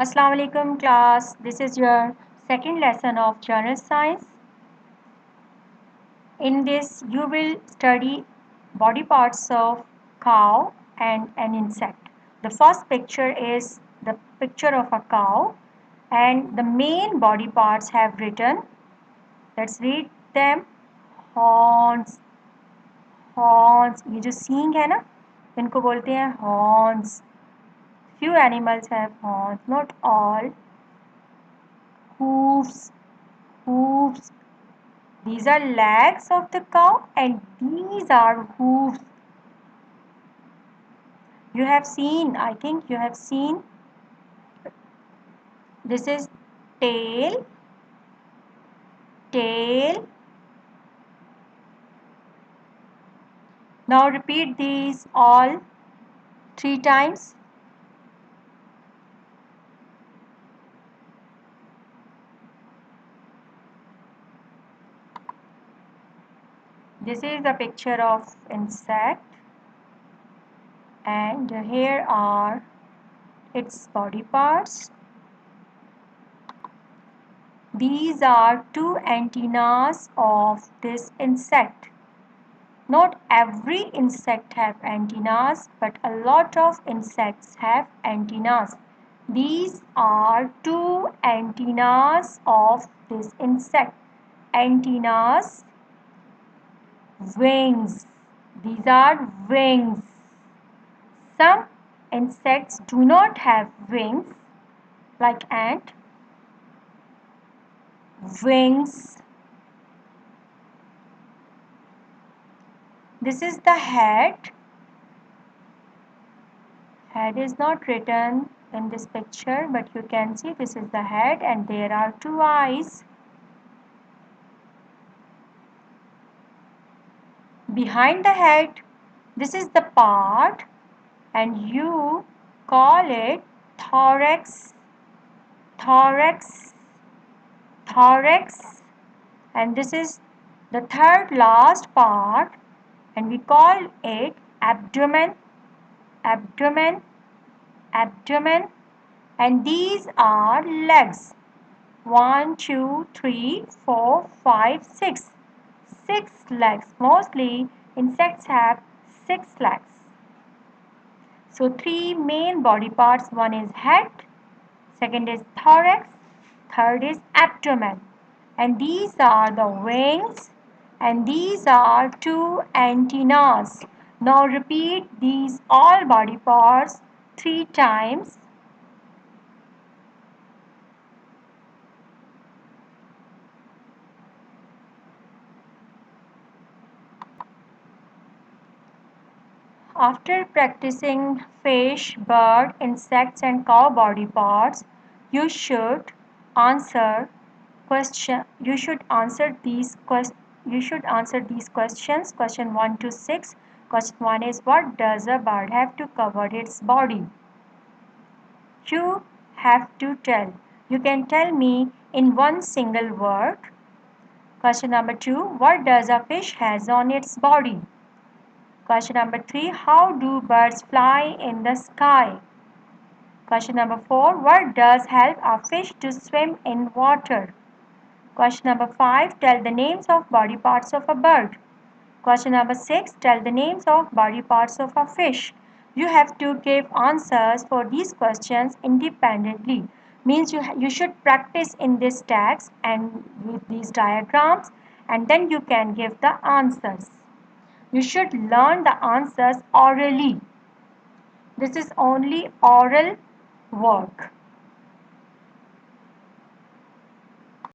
Assalamu alaikum class. This is your second lesson of general science. In this you will study body parts of cow and an insect. The first picture is the picture of a cow and the main body parts have written. Let's read them. Horns, horns. ये जो सींग है ना इनको बोलते हैं horns. Few animals have horns, not all. Hooves, hooves. These are legs of the cow and these are hooves. You have seen, I think you have seen, this is tail, tail. Now repeat these all 3 times. This is the picture of insect and here are its body parts. These are two antennas of this insect. Not every insect have antennas, but a lot of insects have antennas. These are two antennas of this insect. Antennas, wings. These are wings. Some insects do not have wings, like ant. Wings. This is the head. Head is not written in this picture, but you can see this is the head and there are two eyes. Behind the head, this is the part and you call it thorax, thorax, thorax, and this is the third last part and we call it abdomen, abdomen, abdomen, and these are legs. 1, 2, 3, 4, 5, 6. 6 legs. Mostly insects have 6 legs. So 3 main body parts. One is head, second is thorax, third is abdomen. And these are the wings and these are two antennas. Now repeat these all body parts 3 times. After practicing fish, bird, insects and cow body parts, you should answer these questions. Question 1 to 6. Question 1 is what does a bird have to cover its body? You have to tell. You can tell me in one single word. Question number 2. What does a fish has on its body? Question number 3. How do birds fly in the sky? Question number 4. What does help a fish to swim in water? Question number 5. Tell the names of body parts of a bird. Question number 6. Tell the names of body parts of a fish. You have to give answers for these questions independently. Means you should practice in this text and with these diagrams and then you can give the answers. You should learn the answers orally. This is only oral work.